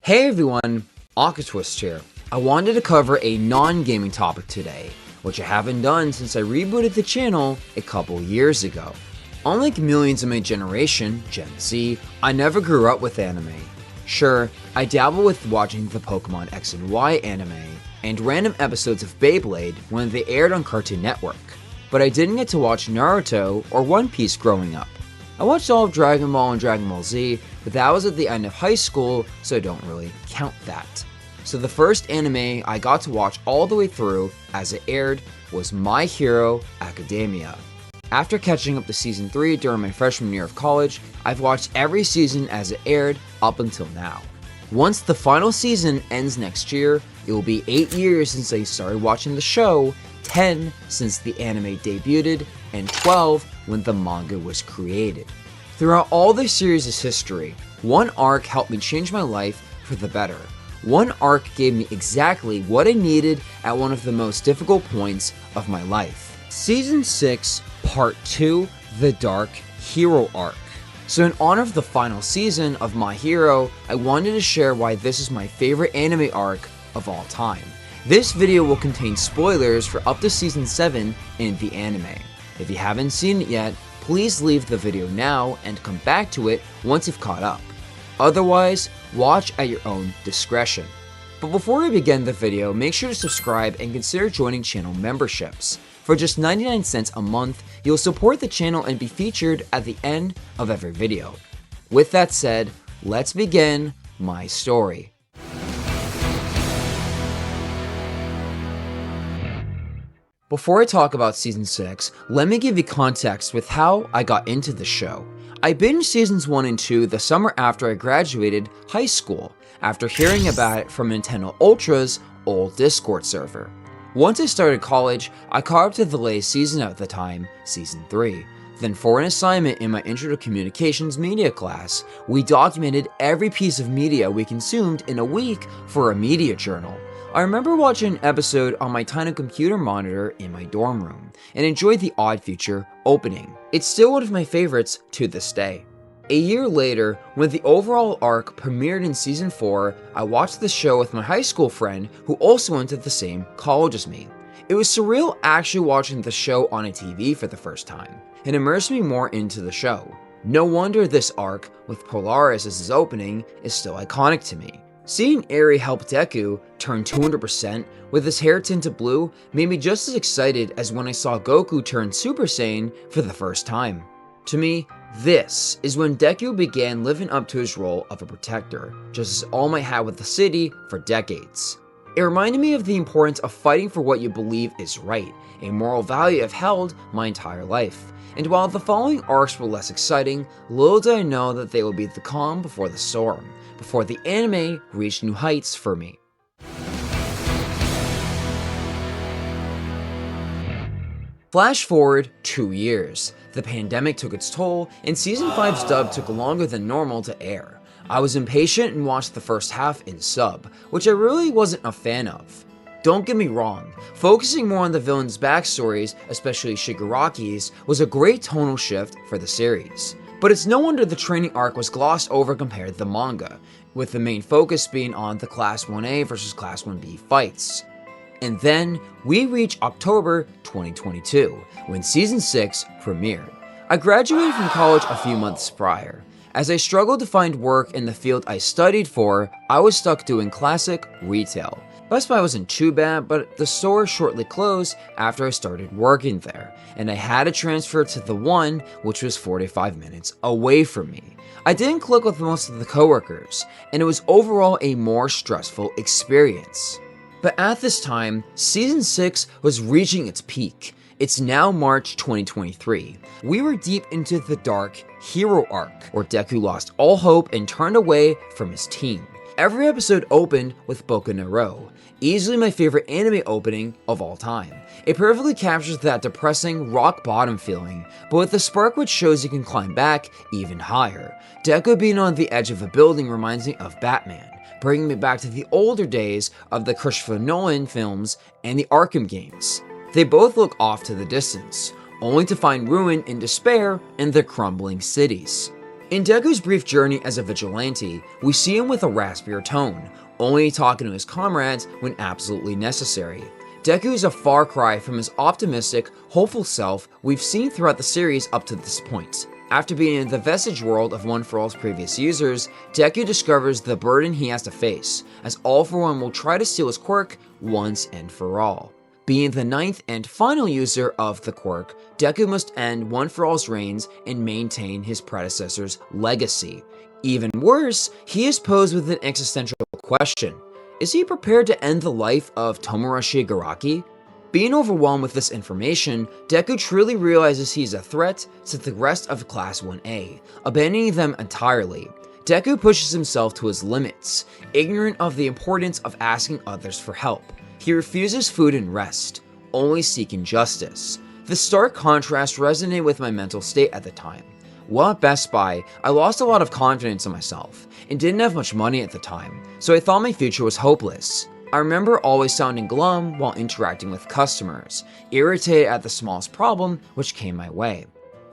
Hey everyone, AquaTwist here. I wanted to cover a non-gaming topic today, which I haven't done since I rebooted the channel a couple years ago. Unlike millions of my generation, Gen Z, I never grew up with anime. Sure, I dabble with watching the Pokemon X and Y anime, and random episodes of Beyblade when they aired on Cartoon Network, but I didn't get to watch Naruto or One Piece growing up. I watched all of Dragon Ball and Dragon Ball Z, but that was at the end of high school, so I don't really count that. So the first anime I got to watch all the way through as it aired was My Hero Academia. After catching up to season 3 during my freshman year of college, I've watched every season as it aired up until now. Once the final season ends next year, it will be 8 years since I started watching the show, 10 since the anime debuted, and 12 when the manga was created. Throughout all the series' history, one arc helped me change my life for the better. One arc gave me exactly what I needed at one of the most difficult points of my life. Season 6, Part 2, The Dark Hero Arc. So in honor of the final season of My Hero, I wanted to share why this is my favorite anime arc of all time. This video will contain spoilers for up to Season 7 in the anime. If you haven't seen it yet, please leave the video now and come back to it once you've caught up. Otherwise, watch at your own discretion. But before we begin the video, make sure to subscribe and consider joining channel memberships. For just 99 cents a month, you'll support the channel and be featured at the end of every video. With that said, let's begin my story. Before I talk about Season 6, let me give you context with how I got into the show. I binged Seasons 1 and 2 the summer after I graduated high school, after hearing about it from Nintendo Ultra's old Discord server. Once I started college, I caught up to the latest season at the time, Season 3. Then for an assignment in my Intro to Communications media class, we documented every piece of media we consumed in a week for a media journal. I remember watching an episode on my tiny computer monitor in my dorm room, and enjoyed the Odd Future opening. It's still one of my favorites to this day. A year later, when the overall arc premiered in Season 4, I watched the show with my high school friend who also went to the same college as me. It was surreal actually watching the show on a TV for the first time. It immersed me more into the show. No wonder this arc, with Polaris as his opening, is still iconic to me. Seeing Eri help Deku turn 200% with his hair tinted blue made me just as excited as when I saw Goku turn Super Saiyan for the first time. To me, this is when Deku began living up to his role of a protector, just as All Might had with the city for decades. It reminded me of the importance of fighting for what you believe is right, a moral value I've held my entire life. And while the following arcs were less exciting, little did I know that they would be the calm before the storm, before the anime reached new heights for me. Flash forward 2 years. The pandemic took its toll, and Season 5's dub took longer than normal to air. I was impatient and watched the first half in sub, which I really wasn't a fan of. Don't get me wrong, focusing more on the villains' backstories, especially Shigaraki's, was a great tonal shift for the series. But it's no wonder the training arc was glossed over compared to the manga, with the main focus being on the Class 1A versus Class 1B fights. And then, we reach October 2022, when Season 6 premiered. I graduated from college a few months prior. As I struggled to find work in the field I studied for, I was stuck doing classic retail. Best Buy wasn't too bad, but the store shortly closed after I started working there, and I had to transfer to the one which was 45 minutes away from me. I didn't click with most of the coworkers, and it was overall a more stressful experience. But at this time, Season 6 was reaching its peak. It's now March 2023. We were deep into the Dark Hero Arc, where Deku lost all hope and turned away from his team. Every episode opened with Boku no Hero, easily my favorite anime opening of all time. It perfectly captures that depressing rock bottom feeling, but with a spark which shows you can climb back even higher. Deku being on the edge of a building reminds me of Batman, bringing me back to the older days of the Christopher Nolan films and the Arkham games. They both look off to the distance, only to find ruin and despair in their crumbling cities. In Deku's brief journey as a vigilante, we see him with a raspier tone, only talking to his comrades when absolutely necessary. Deku is a far cry from his optimistic, hopeful self we've seen throughout the series up to this point. After being in the vestige world of One For All's previous users, Deku discovers the burden he has to face, as All For One will try to steal his quirk once and for all. Being the 9th and final user of the quirk, Deku must end One For All's reigns and maintain his predecessor's legacy. Even worse, he is posed with an existential question. Is he prepared to end the life of Tomura Shigaraki? Being overwhelmed with this information, Deku truly realizes he is a threat to the rest of Class 1A, abandoning them entirely. Deku pushes himself to his limits, ignorant of the importance of asking others for help. He refuses food and rest, only seeking justice. The stark contrast resonated with my mental state at the time. While at Best Buy, I lost a lot of confidence in myself, and didn't have much money at the time, so I thought my future was hopeless. I remember always sounding glum while interacting with customers, irritated at the smallest problem which came my way.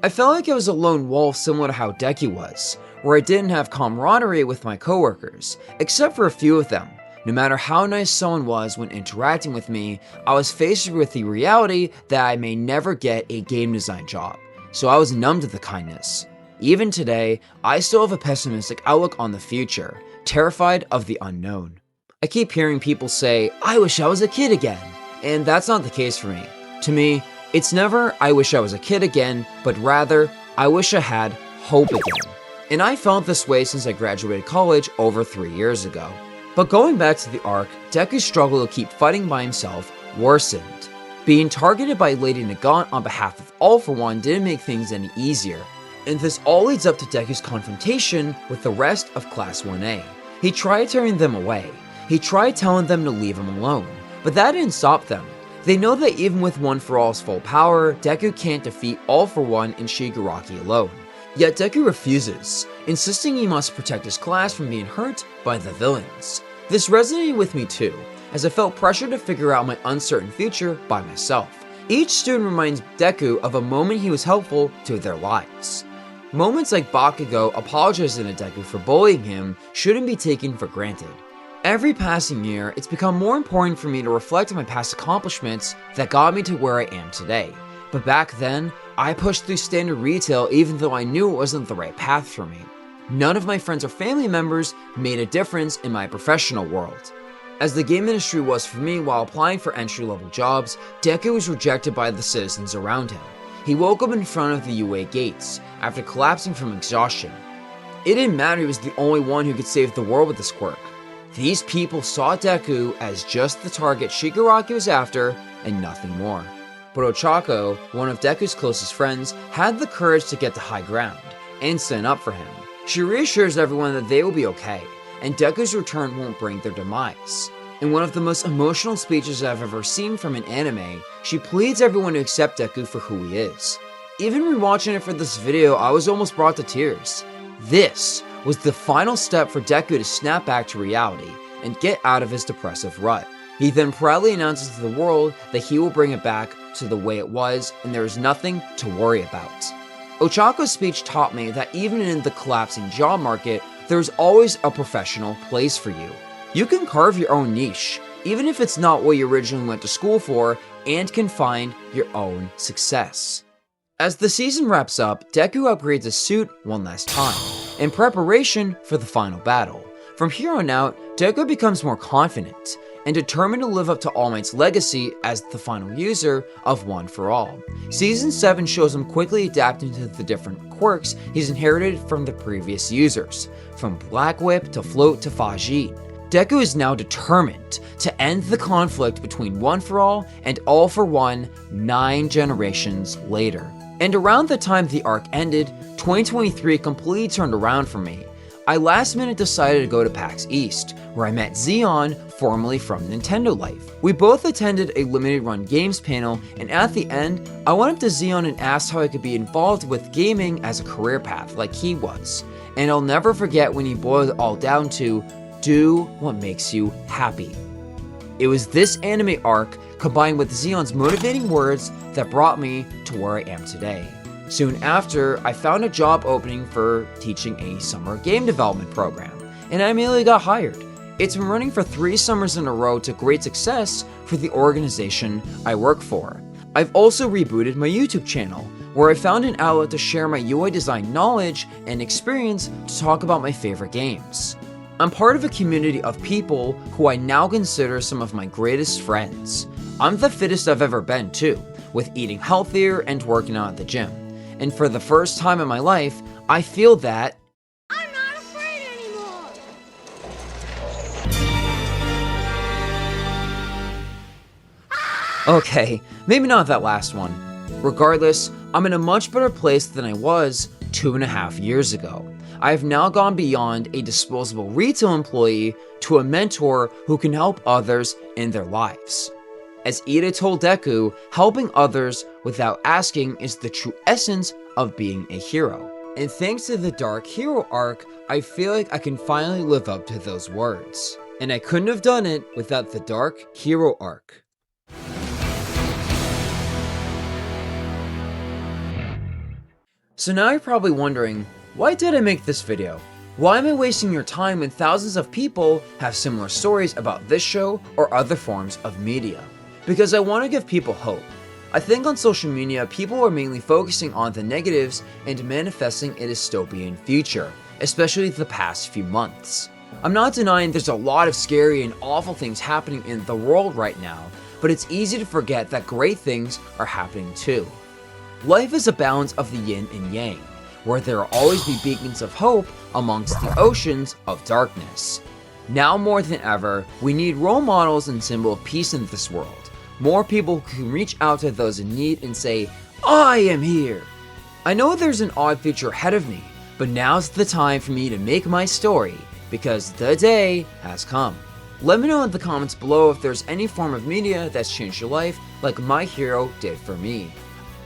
I felt like I was a lone wolf similar to how Deku was, where I didn't have camaraderie with my coworkers, except for a few of them. No matter how nice someone was when interacting with me, I was faced with the reality that I may never get a game design job, so I was numb to the kindness. Even today, I still have a pessimistic outlook on the future, terrified of the unknown. I keep hearing people say, I wish I was a kid again, and that's not the case for me. To me, it's never, I wish I was a kid again, but rather, I wish I had hope again. And I felt this way since I graduated college over 3 years ago. But going back to the arc, Deku's struggle to keep fighting by himself worsened. Being targeted by Lady Nagant on behalf of All For One didn't make things any easier. And this all leads up to Deku's confrontation with the rest of Class 1A. He tried turning them away. He tried telling them to leave him alone, but that didn't stop them. They know that even with One For All's full power, Deku can't defeat All For One and Shigaraki alone. Yet Deku refuses, insisting he must protect his class from being hurt by the villains. This resonated with me too, as I felt pressure to figure out my uncertain future by myself. Each student reminds Deku of a moment he was helpful to their lives. Moments like Bakugo apologizing to Deku for bullying him shouldn't be taken for granted. Every passing year, it's become more important for me to reflect on my past accomplishments that got me to where I am today. But back then, I pushed through standard retail even though I knew it wasn't the right path for me. None of my friends or family members made a difference in my professional world. As the game industry was for me while applying for entry-level jobs, Deku was rejected by the citizens around him. He woke up in front of the UA gates, after collapsing from exhaustion. It didn't matter he was the only one who could save the world with this quirk. These people saw Deku as just the target Shigaraki was after, and nothing more. But Ochako, one of Deku's closest friends, had the courage to get to high ground, and stand up for him. She reassures everyone that they will be okay, and Deku's return won't bring their demise. In one of the most emotional speeches I've ever seen from an anime, she pleads everyone to accept Deku for who he is. Even rewatching it for this video, I was almost brought to tears. This was the final step for Deku to snap back to reality and get out of his depressive rut. He then proudly announces to the world that he will bring it back to the way it was and there is nothing to worry about. Ochako's speech taught me that even in the collapsing job market, there's always a professional place for you. You can carve your own niche, even if it's not what you originally went to school for, and can find your own success. As the season wraps up, Deku upgrades his suit one last time, in preparation for the final battle. From here on out, Deku becomes more confident, and determined to live up to All Might's legacy as the final user of One For All. Season 7 shows him quickly adapting to the different quirks he's inherited from the previous users, from Black Whip to Float to Fajin. Deku is now determined to end the conflict between One For All and All For One 9 generations later. And around the time the arc ended, 2023 completely turned around for me. I last minute decided to go to PAX East, where I met Xeon, formerly from Nintendo Life. We both attended a limited run games panel, and at the end, I went up to Xeon and asked how I could be involved with gaming as a career path like he was. And I'll never forget when he boiled it all down to, do what makes you happy. It was this anime arc, combined with Xeon's motivating words, that brought me to where I am today. Soon after, I found a job opening for teaching a summer game development program, and I immediately got hired. It's been running for 3 summers in a row to great success for the organization I work for. I've also rebooted my YouTube channel, where I found an outlet to share my UI design knowledge and experience to talk about my favorite games. I'm part of a community of people who I now consider some of my greatest friends. I'm the fittest I've ever been too, with eating healthier and working out at the gym. And for the first time in my life, I feel that I'm not afraid anymore! Okay, maybe not that last one. Regardless, I'm in a much better place than I was 2.5 years ago. I have now gone beyond a disposable retail employee to a mentor who can help others in their lives. As Ida told Deku, helping others without asking is the true essence of being a hero. And thanks to the Dark Hero arc, I feel like I can finally live up to those words. And I couldn't have done it without the Dark Hero arc. So now you're probably wondering, why did I make this video? Why am I wasting your time when thousands of people have similar stories about this show or other forms of media? Because I want to give people hope. I think on social media, people are mainly focusing on the negatives and manifesting a dystopian future, especially the past few months. I'm not denying there's a lot of scary and awful things happening in the world right now, but it's easy to forget that great things are happening too. Life is a balance of the yin and yang, where there will always be beacons of hope amongst the oceans of darkness. Now more than ever, we need role models and symbol of peace in this world. More people who can reach out to those in need and say, I am here. I know there's an odd future ahead of me, but now's the time for me to make my story, because the day has come. Let me know in the comments below if there's any form of media that's changed your life like my hero did for me.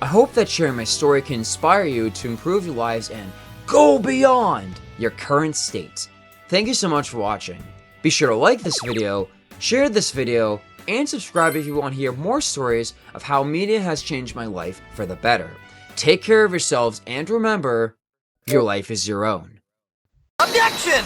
I hope that sharing my story can inspire you to improve your lives and go beyond your current state. Thank you so much for watching. Be sure to like this video, share this video, and subscribe if you want to hear more stories of how media has changed my life for the better. Take care of yourselves and remember, your life is your own. Objection!